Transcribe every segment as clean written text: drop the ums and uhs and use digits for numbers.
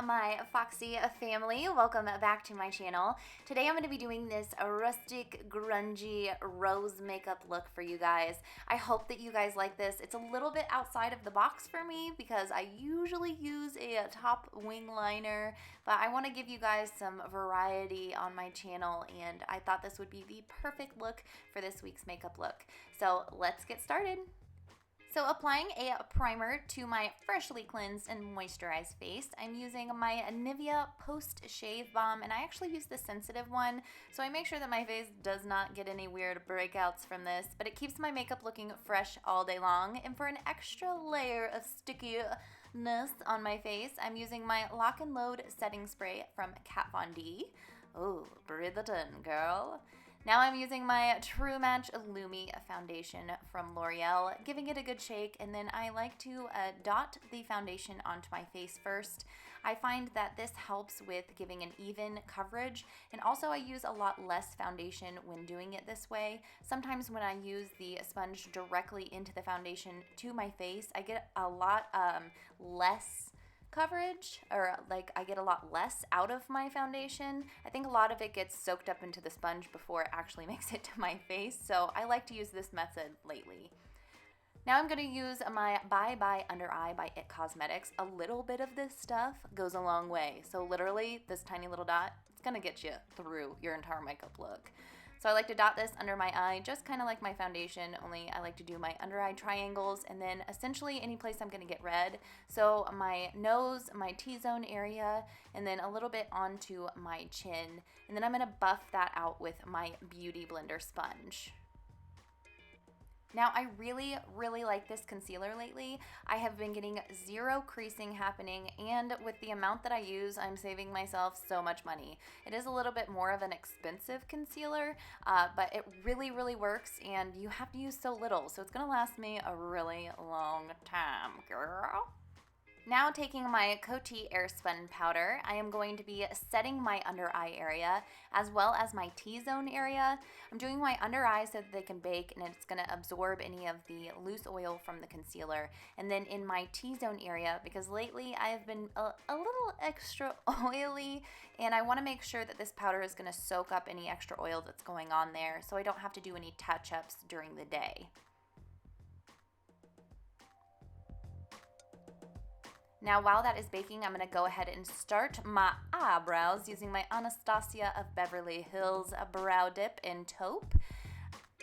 my Foxy family. Welcome back to my channel. Today I'm going to be doing this rustic, grungy rose makeup look for you guys. I hope that you guys like this. It's a little bit outside of the box for me because I usually use a top wing liner, but I want to give you guys some variety on my channel, and I thought this would be the perfect look for this week's makeup look. So let's get started. So applying a primer to my freshly cleansed and moisturized face, I'm using my Nivea Post Shave Balm, and I actually use the sensitive one, so I make sure that my face does not get any weird breakouts from this, but it keeps my makeup looking fresh all day long. And for an extra layer of stickiness on my face, I'm using my Lock and Load setting spray from Kat Von D. Oh, breathe it in, girl. Now I'm using my True Match Lumi foundation from L'Oreal, giving it a good shake, and then I like to dot the foundation onto my face first. I find that this helps with giving an even coverage, and also I use a lot less foundation when doing it this way. Sometimes when I use the sponge directly into the foundation to my face, I get a lot less coverage, or like I get a lot less out of my foundation. I think a lot of it gets soaked up into the sponge before it actually makes it to my face, so I like to use this method lately. Now I'm going to use my Bye Bye Under Eye by IT Cosmetics. A little bit of this stuff goes a long way, so literally this tiny little dot, it's going to get you through your entire makeup look. So I like to dot this under my eye, just kind of like my foundation, only I like to do my under eye triangles and then essentially any place I'm going to get red. So my nose, my T-zone area, and then a little bit onto my chin. And then I'm going to buff that out with my Beauty Blender sponge. Now, I really like this concealer lately. I have been getting zero creasing happening, and with the amount that I use, I'm saving myself so much money. It is a little bit more of an expensive concealer, but it really works, and you have to use so little, so it's gonna last me a really long time, girl. Now taking my Coty Airspun powder, I am going to be setting my under eye area as well as my T-zone area. I'm doing my under eye so that they can bake and it's going to absorb any of the loose oil from the concealer. And then in my T-zone area, because lately I have been a little extra oily, and I want to make sure that this powder is going to soak up any extra oil that's going on there so I don't have to do any touch-ups during the day. Now, while that is baking, I'm going to go ahead and start my eyebrows using my Anastasia of Beverly Hills Brow Dip in Taupe.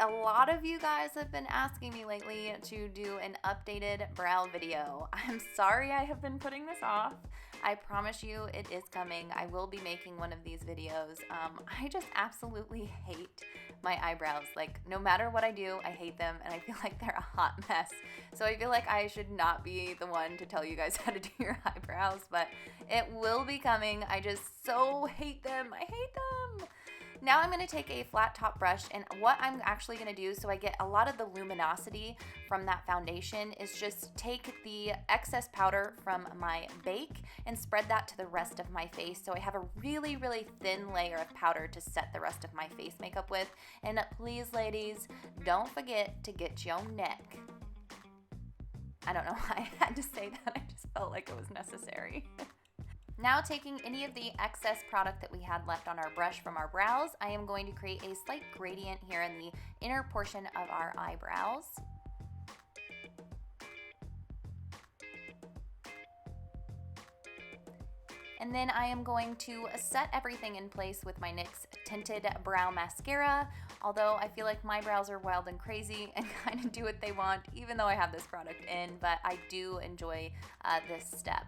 A lot of you guys have been asking me lately to do an updated brow video. I'm sorry I have been putting this off. I promise you it is coming. I will be making one of these videos. I just absolutely hate my eyebrows. Like, no matter what I do, I hate them, and I feel like they're a hot mess. So I feel like I should not be the one to tell you guys how to do your eyebrows, but it will be coming. I just so hate them. I hate them. Now I'm going to take a flat top brush, and what I'm actually going to do so I get a lot of the luminosity from that foundation is just take the excess powder from my bake and spread that to the rest of my face, so I have a really thin layer of powder to set the rest of my face makeup with. And please, ladies, don't forget to get your neck. I don't know why I had to say that. I just felt like it was necessary. Now taking any of the excess product that we had left on our brush from our brows, I am going to create a slight gradient here in the inner portion of our eyebrows. And then I am going to set everything in place with my NYX Tinted Brow Mascara, although I feel like my brows are wild and crazy and kind of do what they want, even though I have this product in, but I do enjoy this step.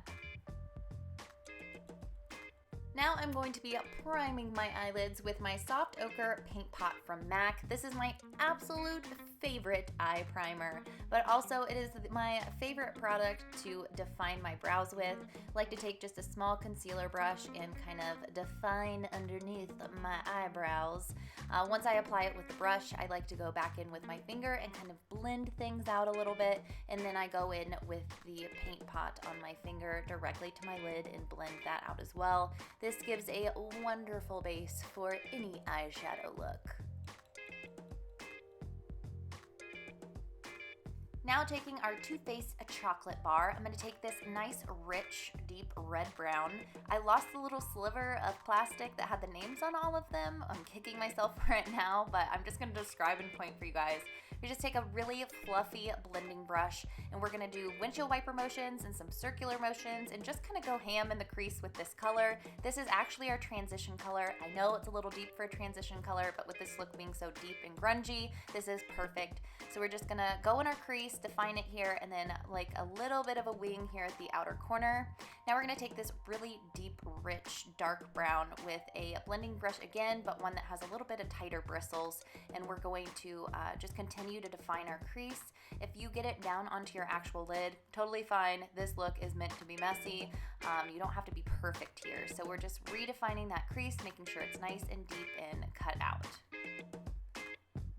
Now I'm going to be priming my eyelids with my Soft Ochre Paint Pot from MAC. This is my absolute favorite eye primer, but also it is my favorite product to define my brows with. I like to take just a small concealer brush and kind of define underneath my eyebrows. Once I apply it with the brush, I like to go back in with my finger and kind of blend things out a little bit, and then I go in with the paint pot on my finger directly to my lid and blend that out as well. This gives a wonderful base for any eyeshadow look. Now taking our Too Faced chocolate bar, I'm going to take this nice, rich, deep red brown. I lost the little sliver of plastic that had the names on all of them. I'm kicking myself for it now, but I'm just going to describe and point for you guys. We just take a really fluffy blending brush, and we're going to do windshield wiper motions and some circular motions and just kind of go ham in the crease with this color. This is actually our transition color. I know it's a little deep for a transition color, but with this look being so deep and grungy, this is perfect. So we're just going to go in our crease, define it here, and then like a little bit of a wing here at the outer corner. Now we're going to take this really deep, rich, dark brown with a blending brush again, but one that has a little bit of tighter bristles, and we're going to just continue to define our crease. If you get it down onto your actual lid, totally fine. This look is meant to be messy. You don't have to be perfect here. So we're just redefining that crease, making sure it's nice and deep and cut out.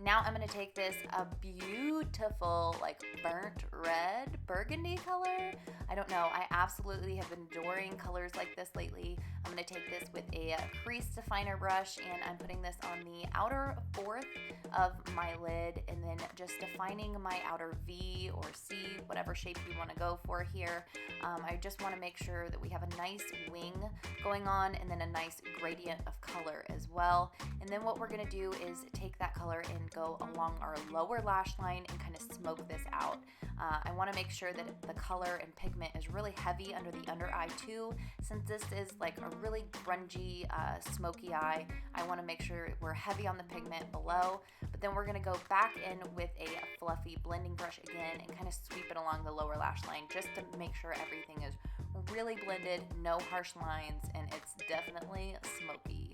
Now I'm going to take this beautiful like burnt red burgundy color. I don't know, I absolutely have been adoring colors like this lately. I'm going to take this with a crease definer brush, and I'm putting this on the outer fourth of my lid and then just defining my outer V or C, whatever shape you want to go for here. I just want to make sure that we have a nice wing going on and then a nice gradient of color as well. And then what we're going to do is take that color and go along our lower lash line and kind of smoke this out. I want to make sure that the color and pigment is really heavy under the under eye too. Since this is like a really grungy, smoky eye, I want to make sure we're heavy on the pigment below. But then we're going to go back in with a fluffy blending brush again and kind of sweep it along the lower lash line just to make sure everything is really blended, no harsh lines, and it's definitely smoky.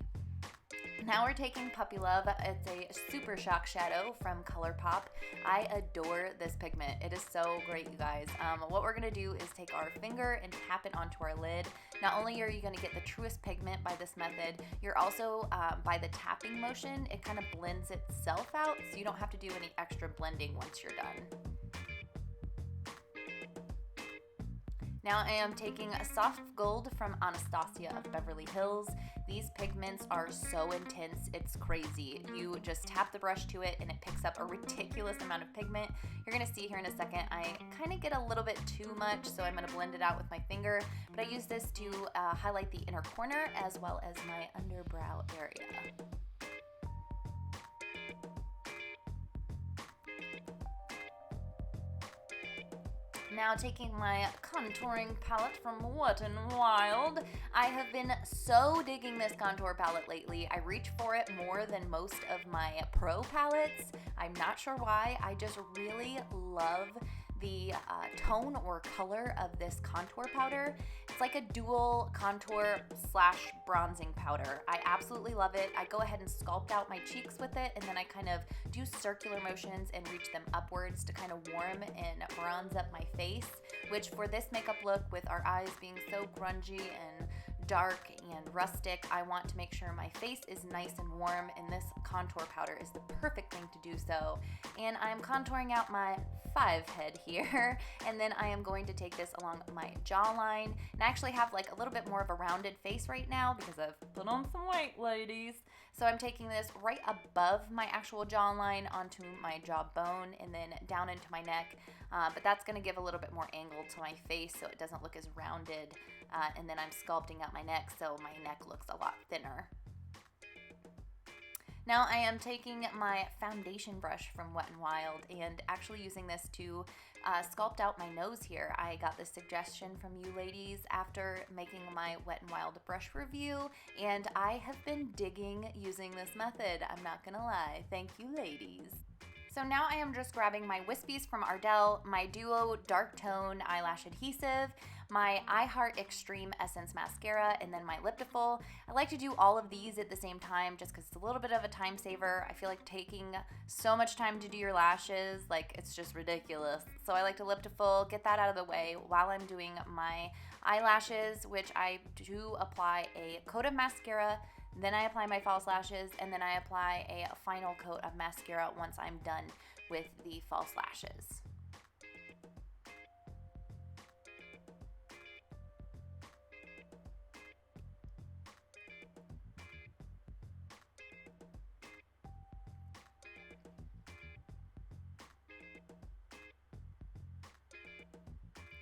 Now we're taking Puppy Love. It's a Super Shock Shadow from ColourPop. I adore this pigment. It is so great, you guys. What we're going to do is take our finger and tap it onto our lid. Not only are you going to get the truest pigment by this method, you're also, by the tapping motion, it kind of blends itself out, so you don't have to do any extra blending once you're done. Now I am taking a Soft Gold from Anastasia of Beverly Hills. These pigments are so intense, it's crazy. You just tap the brush to it and it picks up a ridiculous amount of pigment. You're gonna see here in a second, I kind of get a little bit too much, so I'm gonna blend it out with my finger. But I use this to highlight the inner corner as well as my underbrow area. Now taking my contouring palette from Wet n Wild. I have been so digging this contour palette lately. I reach for it more than most of my pro palettes. I'm not sure why. I just really love the tone or color of this contour powder. It's like a dual contour slash bronzing powder. I absolutely love it. I go ahead and sculpt out my cheeks with it, and then I kind of do circular motions and reach them upwards to kind of warm and bronze up my face, which for this makeup look with our eyes being so grungy and dark and rustic, I want to make sure my face is nice and warm, and this contour powder is the perfect thing to do so. And I'm contouring out my 5 head here, and then I am going to take this along my jawline, and I actually have like a little bit more of a rounded face right now because I've put on some weight, ladies. So I'm taking this right above my actual jawline onto my jawbone and then down into my neck, but that's going to give a little bit more angle to my face so it doesn't look as rounded, and then I'm sculpting out my neck so my neck looks a lot thinner. Now I am taking my foundation brush from Wet n Wild and actually using this to sculpt out my nose here. I got this suggestion from you ladies after making my Wet n Wild brush review, and I have been digging using this method. I'm not gonna lie. Thank you, ladies. So now I am just grabbing my wispies from Ardell, my Duo Dark Tone Eyelash Adhesive, my iHeart Extreme Essence Mascara, and then my Liptiful. I like to do all of these at the same time just because it's a little bit of a time saver. I feel like taking so much time to do your lashes, like it's just ridiculous. So I like to Liptiful, get that out of the way while I'm doing my eyelashes, which I do apply a coat of mascara, then I apply my false lashes, and then I apply a final coat of mascara once I'm done with the false lashes.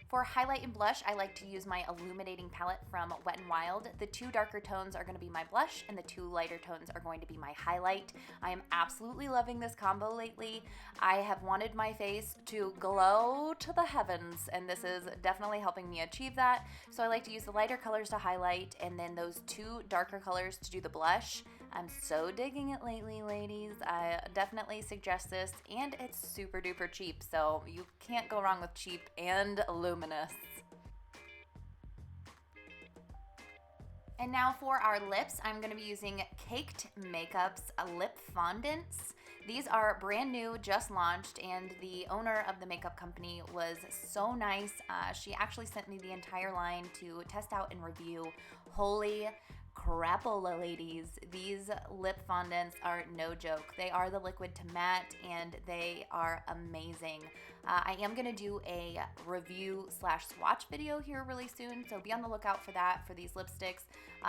For highlight and blush, I like to use my illuminating palette from Wet n Wild. The 2 darker tones are going to be my blush, and the 2 lighter tones are going to be my highlight. I am absolutely loving this combo lately. I have wanted my face to glow to the heavens, and this is definitely helping me achieve that. So I like to use the lighter colors to highlight, and then those 2 darker colors to do the blush. I'm so digging it lately, ladies. I definitely suggest this, and it's super duper cheap, so you can't go wrong with cheap and luminous. And now for our lips, I'm going to be using Caked Makeup's lip fondants. These are brand new, just launched, and the owner of the makeup company was so nice. She actually sent me the entire line to test out and review. Holy crapola, ladies. These lip fondants are no joke. They are the liquid to matte, and they are amazing. I am going to do a review / swatch video here really soon, so be on the lookout for that for these lipsticks.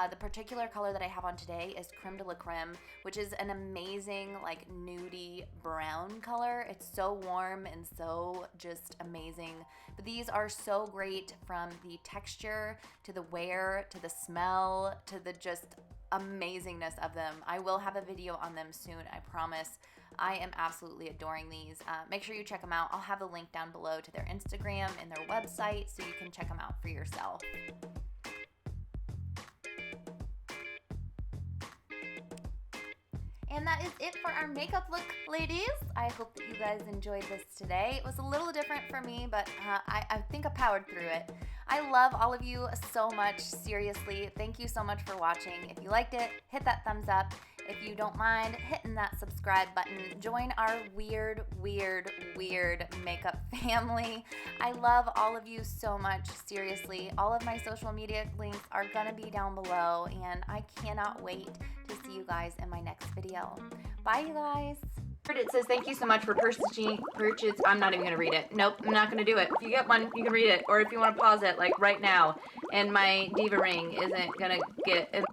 The particular color that I have on today is Creme de la Creme, which is an amazing like nudie brown color. It's so warm and so just amazing. But these are so great, from the texture to the wear to the smell to the just amazingness of them. I will have a video on them soon, I promise. I am absolutely adoring these. Make sure you check them out. I'll have a link down below to their Instagram and their website so you can check them out for yourself. And that is it for our makeup look, ladies. I hope that you guys enjoyed this today. It was a little different for me, but I think I powered through it. I love all of you so much, seriously. Thank you so much for watching. If you liked it, hit that thumbs up. If you don't mind hitting that subscribe button, join our weird makeup family. I love all of you so much, seriously. All of my social media links are gonna be down below, and I cannot wait to see you guys in my next video. Bye, you guys. It says, thank you so much for purchasing. I'm not even going to read it. Nope, I'm not going to do it. If you get one, you can read it. Or if you want to pause it, like right now. And my diva ring isn't going to get...